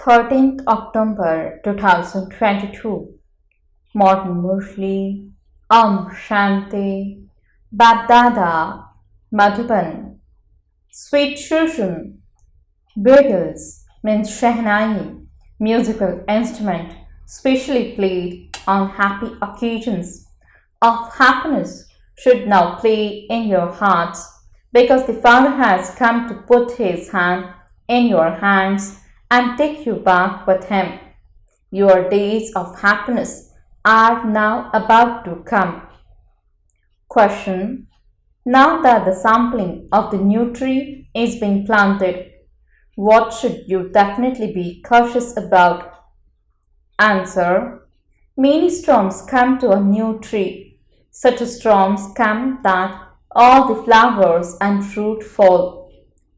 13th October 2022. Morning Murli, Shanti, BapDada, Madhuban. Sweet children, bugles means shehnai, musical instrument specially played on happy occasions of happiness should now play in your hearts because the Father has come to put his hand in your hands and take you back with him. Your days of happiness are now about to come. Question. Now that the sampling of the new tree is being planted, what should you definitely be cautious about? Answer. Many storms come to a new tree. Such storms come that all the flowers and fruit fall.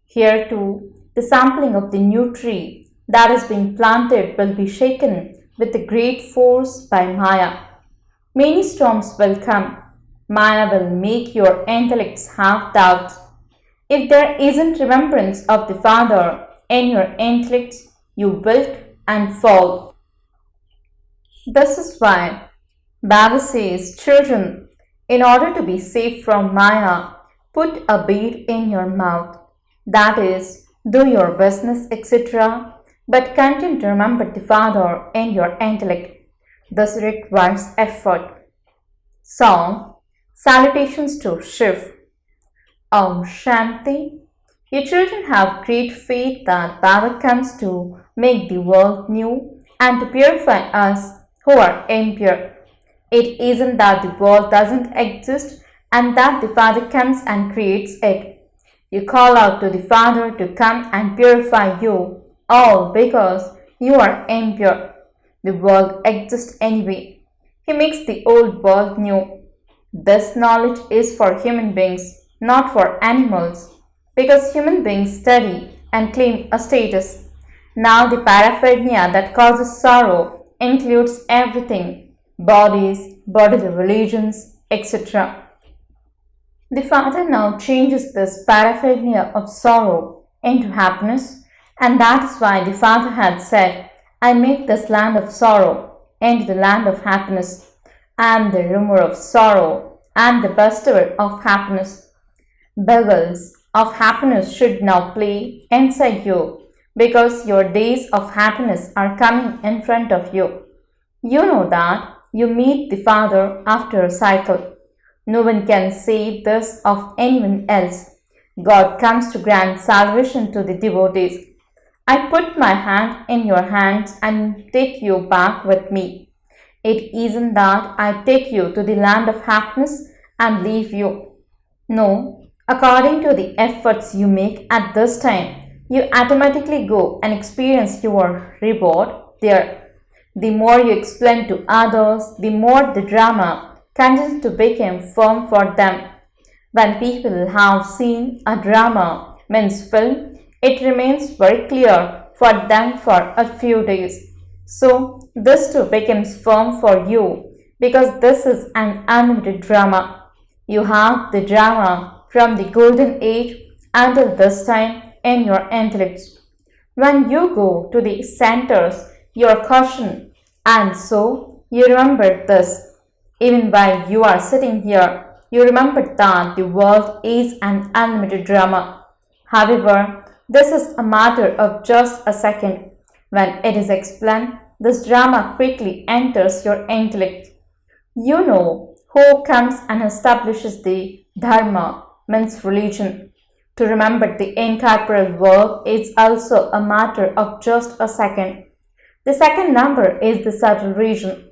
Here too, the sampling of the new tree that is being planted will be shaken with a great force by Maya. Many storms will come. Maya will make your intellects have doubts. If there isn't remembrance of the Father in your intellects, you wilt and fall. This is why Baba says, children, in order to be safe from Maya, put a bead in your mouth. That is, do your business, etc. But continue to remember the Father in your intellect. This requires effort. Song. Salutations to Shiv. Shanti. You children have great faith that Baba comes to make the world new and to purify us who are impure. It isn't that the world doesn't exist and that the Father comes and creates it. You call out to the Father to come and purify you, all because you are impure. The world exists anyway. He makes the old world new. This knowledge is for human beings, not for animals, because human beings study and claim a status. Now the paraphernalia that causes sorrow includes everything, bodies, bodily religions, etc. The Father now changes this paraphernalia of sorrow into happiness, and that is why the Father had said, I make this land of sorrow into the land of happiness. I am the remover of sorrow and the bestower of happiness. Bugles of happiness should now play inside you because your days of happiness are coming in front of you. You know that you meet the Father after a cycle. No one can say this of anyone else. God comes to grant salvation to the devotees. I put my hand in your hands and take you back with me. It isn't that I take you to the land of happiness and leave you. No, according to the efforts you make at this time, you automatically go and experience your reward there. The more you explain to others, the more the drama continues to become firm for them. When people have seen a drama, means film, it remains very clear for them for a few days. So, this too becomes firm for you because this is an unlimited drama. You have the drama from the golden age until this time in your intellects. When you go to the centers, your caution, and so you remember this. Even while you are sitting here, you remember that the world is an unlimited drama. However, this is a matter of just a second. When it is explained, this drama quickly enters your intellect. You know who comes and establishes the dharma, means religion. To remember the incorporeal world is also a matter of just a second. The second number is the subtle region.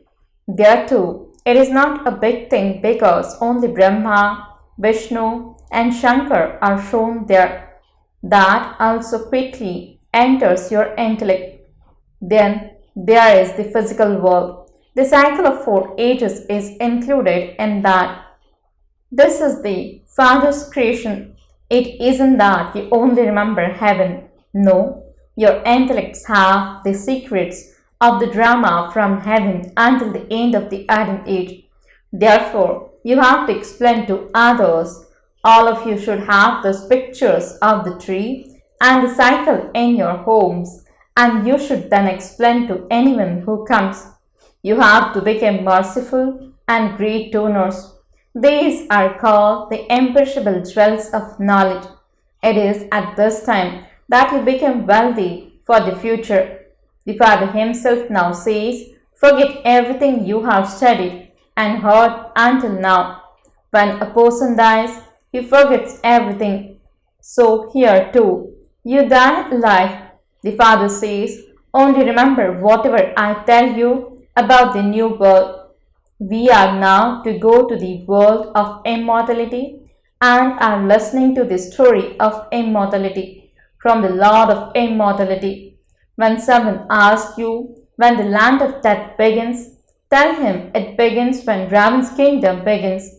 There too, it is not a big thing because only Brahma, Vishnu and Shankar are shown there. That also quickly enters your intellect. Then there is the physical world. The cycle of 4 ages is included in that. This is the Father's creation. It isn't that you only remember heaven. No, your intellects have the secrets of the drama from heaven until the end of the Adam age. Therefore, you have to explain to others. All of you should have those pictures of the tree and the cycle in your homes and you should then explain to anyone who comes. You have to become merciful and great donors. These are called the imperishable jewels of knowledge. It is at this time that you become wealthy for the future. The Father himself now says, forget everything you have studied and heard until now. When a person dies, he forgets everything. So here too, you die alive. The Father says, only remember whatever I tell you about the new world. We are now to go to the world of immortality and are listening to the story of immortality from the Lord of Immortality. When someone asks you when the land of death begins, tell him it begins when Ravan's kingdom begins.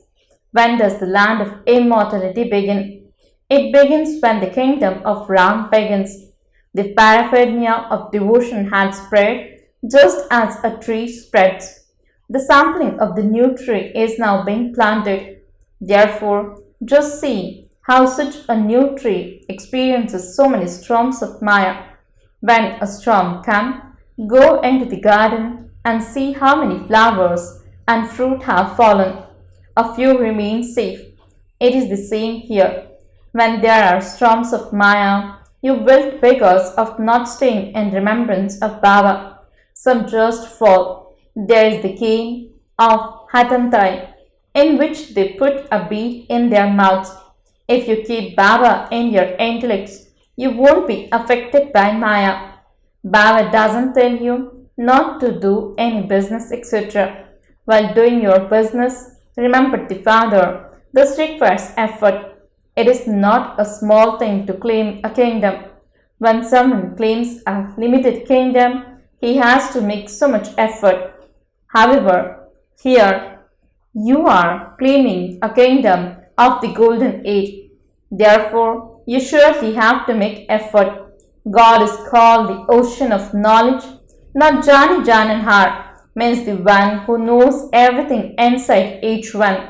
When does the land of immortality begin? It begins when the kingdom of Ram begins. The paraphernalia of devotion had spread just as a tree spreads. The sampling of the new tree is now being planted. Therefore, just see how such a new tree experiences so many storms of Maya. When a storm comes, go into the garden and see how many flowers and fruit have fallen. A few remain safe. It is the same here. When there are storms of Maya, you wilt because of not staying in remembrance of Baba. Some just fall. There is the game of Hatantai, in which they put a bead in their mouths. If you keep Baba in your intellects, you won't be affected by Maya. Baba doesn't tell you not to do any business, etc. While doing your business, remember the Father. This requires effort. It is not a small thing to claim a kingdom. When someone claims a limited kingdom, he has to make so much effort. However, here you are claiming a kingdom of the golden age. Therefore, you surely have to make effort. God is called the ocean of knowledge, not Jani Jananhar, means the one who knows everything inside each one.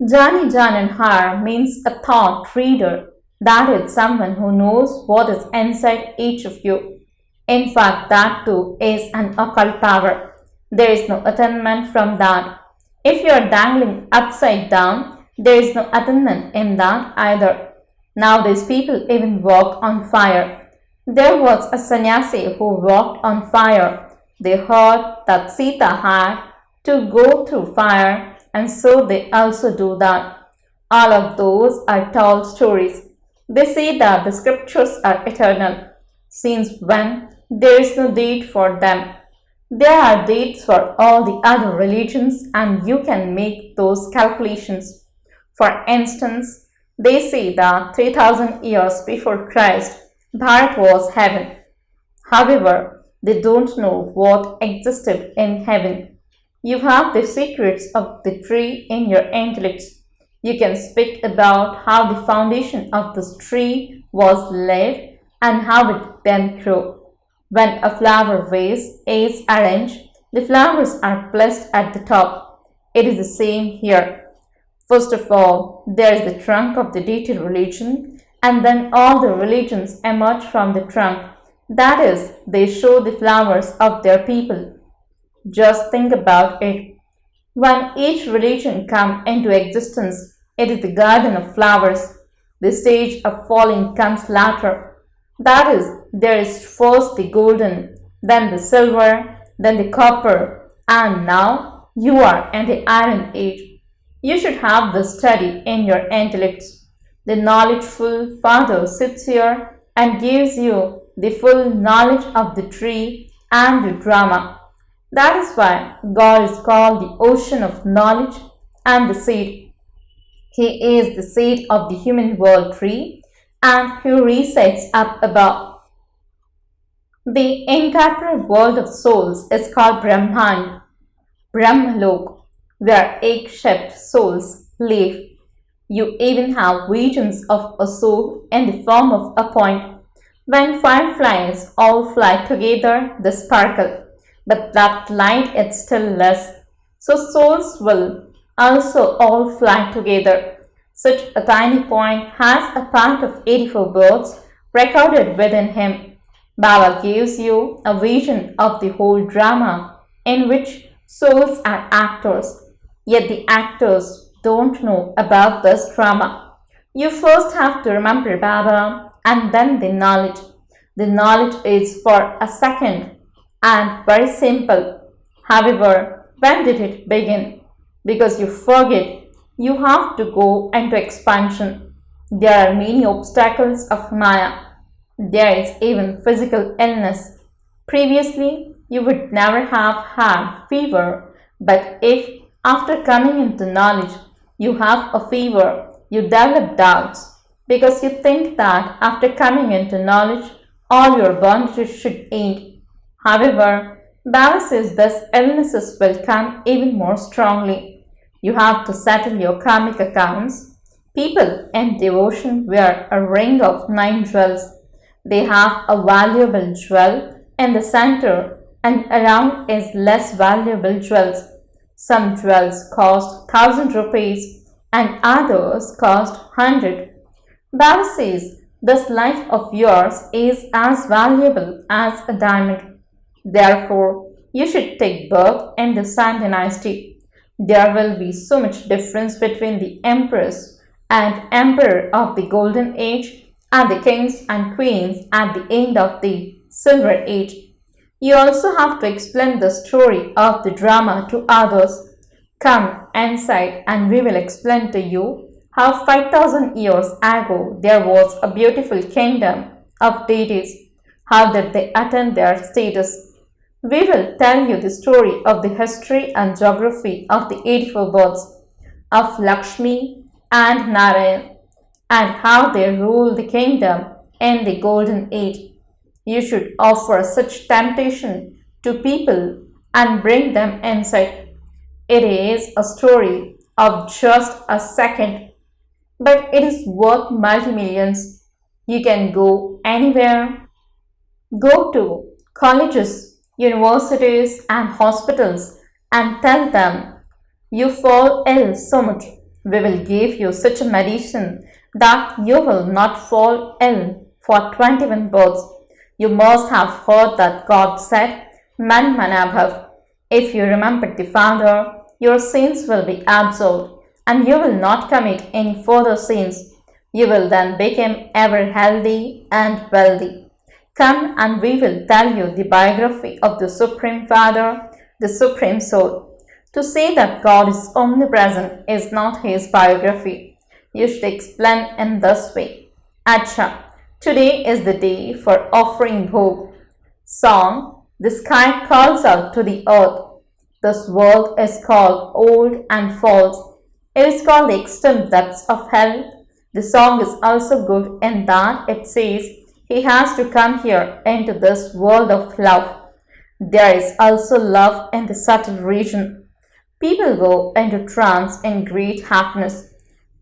Jani Jananhar means a thought reader, that is someone who knows what is inside each of you. In fact, that too is an occult power. There is no attainment from that. If you are dangling upside down, there is no attainment in that either. Nowadays people even walk on fire. There was a sannyasi who walked on fire. They heard that Sita had to go through fire, and so they also do that. All of those are told stories. They say that the scriptures are eternal, since when there is no date for them. There are dates for all the other religions, and you can make those calculations. For instance, they say that 3000 years before Christ, Bharat was heaven. However, they don't know what existed in heaven. You have the secrets of the tree in your intellects. You can speak about how the foundation of this tree was laid and how it then grew. When a flower vase is arranged, the flowers are placed at the top. It is the same here. First of all, there is the trunk of the deity religion, and then all the religions emerge from the trunk. That is, they show the flowers of their people. Just think about it. When each religion comes into existence, it is the garden of flowers. The stage of falling comes later. That is, there is first the golden, then the silver, then the copper, and now you are in the iron age. You should have this study in your intellects. The knowledgeful Father sits here and gives you the full knowledge of the tree and the drama. That is why God is called the ocean of knowledge and the seed. He is the seed of the human world tree, and he resides up above. The incorporeal world of souls is called Brahman, Brahmalok, where egg-shaped souls live. You even have visions of a soul in the form of a point. When fireflies all fly together, they sparkle, but that light is still less. So souls will also all fly together. Such a tiny point has a part of 84 birds recorded within him. Baba gives you a vision of the whole drama in which souls are actors, yet the actors don't know about this drama. You first have to remember Baba and then the knowledge. The knowledge is for a second and very simple. However, when did it begin? Because you forget, you have to go into expansion. There are many obstacles of Maya. There is even physical illness. Previously, you would never have had fever, but if after coming into knowledge you have a fever, you develop doubts because you think that after coming into knowledge all your bondages should end. However, Baba says these illnesses will come even more strongly. You have to settle your karmic accounts. People in devotion wear a ring of 9 jewels. They have a valuable jewel in the center and around is less valuable jewels. Some jewels cost 1,000 rupees and others cost 100. Baba says this life of yours is as valuable as a diamond. Therefore, you should take birth in the Sun dynasty. There will be so much difference between the empress and emperor of the golden age and the kings and queens at the end of the silver age. You also have to explain the story of the drama to others. Come inside and we will explain to you how 5,000 years ago there was a beautiful kingdom of deities. How did they attain their status? We will tell you the story of the history and geography of the 84 births of Lakshmi and Narayan and how they rule the kingdom in the golden age. You should offer such temptation to people and bring them insight. It is a story of just a second, but it is worth multi-millions. You can go anywhere, go to colleges, universities and hospitals and tell them, you fall ill so much. We will give you such a medicine that you will not fall ill for 21 births. You must have heard that God said, Man Manabhav. If you remember the Father, your sins will be absolved and you will not commit any further sins. You will then become ever healthy and wealthy. Come and we will tell you the biography of the Supreme Father, the Supreme Soul. To say that God is omnipresent is not his biography. You should explain in this way. Acha, today is the day for offering bhog. Song, the sky calls out to the earth. This world is called old and false. It is called the extreme depths of hell. The song is also good in that it says he has to come here into this world of love. There is also love in the subtle region. People go into trance in great happiness.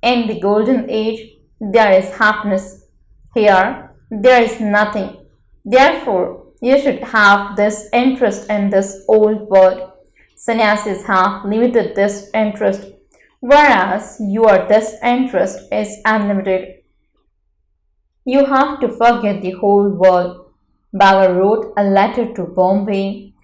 In the golden age, there is happiness. Here, there is nothing. Therefore, you should have this interest in this old world. Sannyasis have limited this interest, whereas your disinterest is unlimited. You have to forget the whole world. Baba wrote a letter to Bombay.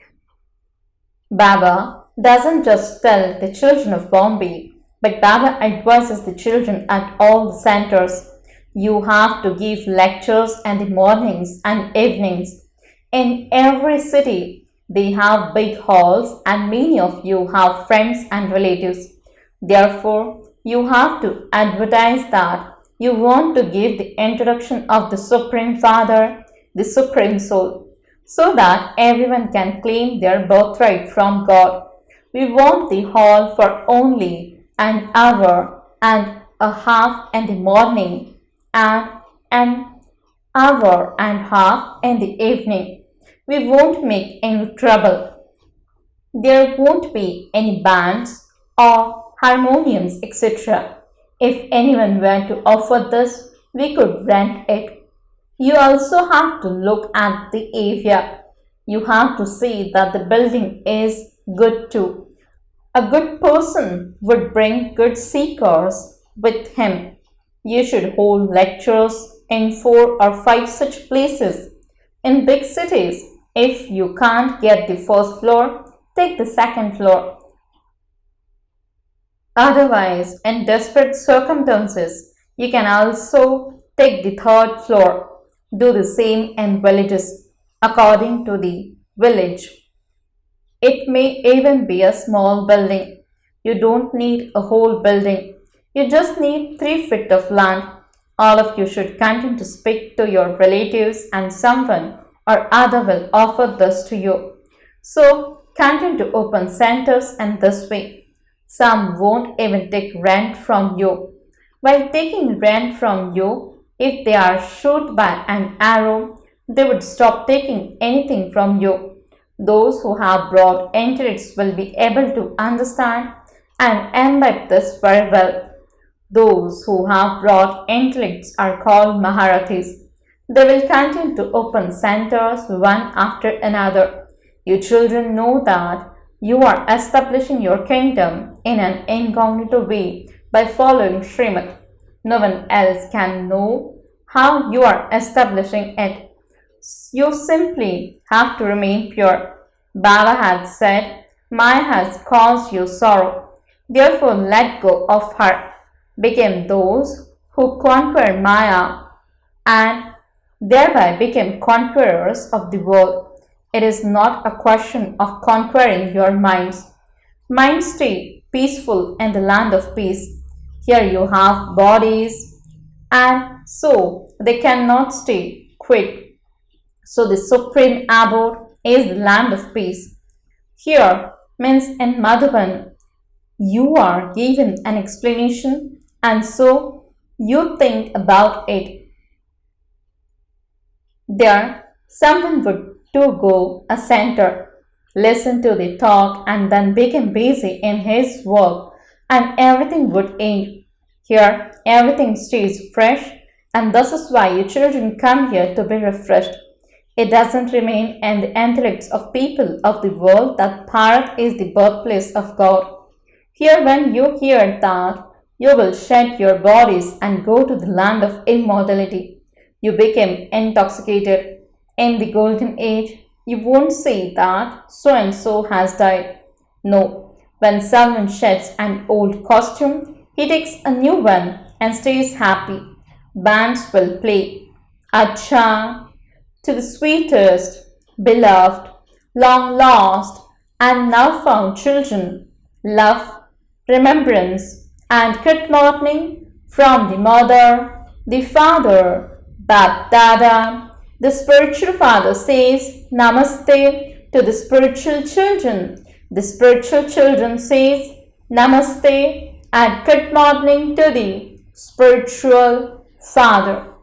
Baba doesn't just tell the children of Bombay, but Baba advises the children at all the centers. You have to give lectures in the mornings and evenings. In every city, they have big halls and many of you have friends and relatives. Therefore, you have to advertise that you want to give the introduction of the Supreme Father, the Supreme Soul, so that everyone can claim their birthright from God. We want the hall for only an hour and a half in the morning and an hour and a half in the evening. We won't make any trouble. There won't be any bands or harmoniums, etc. If anyone were to offer this, we could rent it. You also have to look at the area. You have to see that the building is good too. A good person would bring good seekers with him. You should hold lectures in 4 or 5 such places. In big cities, if you can't get the first floor, take the second floor. Otherwise, in desperate circumstances, you can also take the third floor. Do the same in villages according to the village. It may even be a small building. You don't need a whole building. You just need 3 feet of land. All of you should continue to speak to your relatives and someone or other will offer this to you. So continue to open centers in this way. Some won't even take rent from you. While taking rent from you, if they are shot by an arrow, they would stop taking anything from you. Those who have broad intellects will be able to understand and imbibe this very well. Those who have broad intellects are called Maharathis. They will continue to open centers one after another. You children know that you are establishing your kingdom in an incognito way by following Srimad. No one else can know how you are establishing it. You simply have to remain pure. Baba had said, Maya has caused you sorrow. Therefore, let go of her. Became those who conquer Maya and thereby became conquerors of the world. It is not a question of conquering your minds. Minds stay peaceful in the land of peace. Here you have bodies, and so they cannot stay quit. So the supreme abode is the land of peace. Here means in Madhuban, you are given an explanation and so you think about it. There, someone would to go a center, listen to the talk and then become busy in his work and everything would end. Here, everything stays fresh and this is why you children come here to be refreshed. It doesn't remain in the intellects of people of the world that Bharat is the birthplace of God. Here when you hear that, you will shed your bodies and go to the land of immortality. You became intoxicated. In the golden age, you won't say that so-and-so has died. No, when someone sheds an old costume, he takes a new one and stays happy. Bands will play. Acha, to the sweetest, beloved, long lost, and now found children, love, remembrance, and good morning from the mother, the father, BapDada. The spiritual father says Namaste to the spiritual children. The spiritual children says Namaste and good morning to the spiritual father.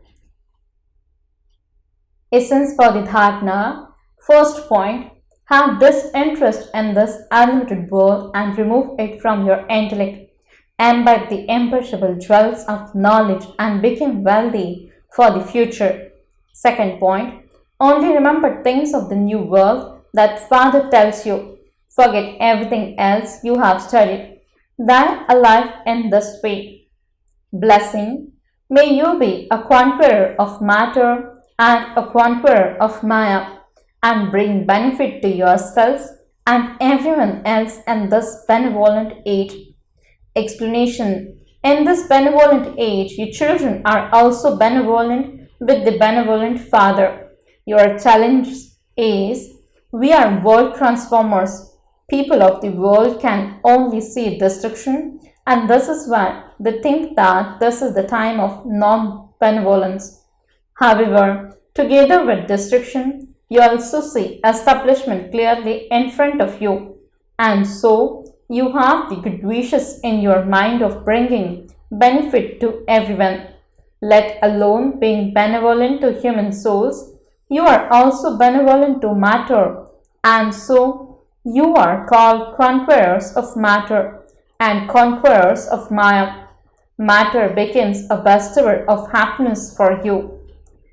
Essence for the dharana. First point, have disinterest in this unlimited world and remove it from your intellect. Imbibe the imperishable jewels of knowledge and become wealthy for the future. Second point, only remember things of the new world that Father tells you. Forget everything else you have studied. Die alive in this way. Blessing, may you be a conqueror of matter and a conqueror of Maya and bring benefit to yourselves and everyone else in this benevolent age. Explanation, in this benevolent age, you children are also benevolent with the benevolent Father. Your challenge is, we are world transformers. People of the world can only see destruction and this is why they think that this is the time of non-benevolence. However, together with destruction, you also see establishment clearly in front of you and so you have the good wishes in your mind of bringing benefit to everyone. Let alone being benevolent to human souls, you are also benevolent to matter and so you are called conquerors of matter and conquerors of Maya. Matter becomes a bestower of happiness for you.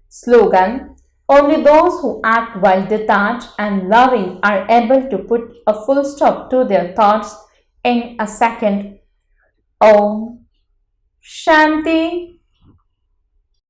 Slogan, only those who act while detached and loving are able to put a full stop to their thoughts in a second. Om Shanti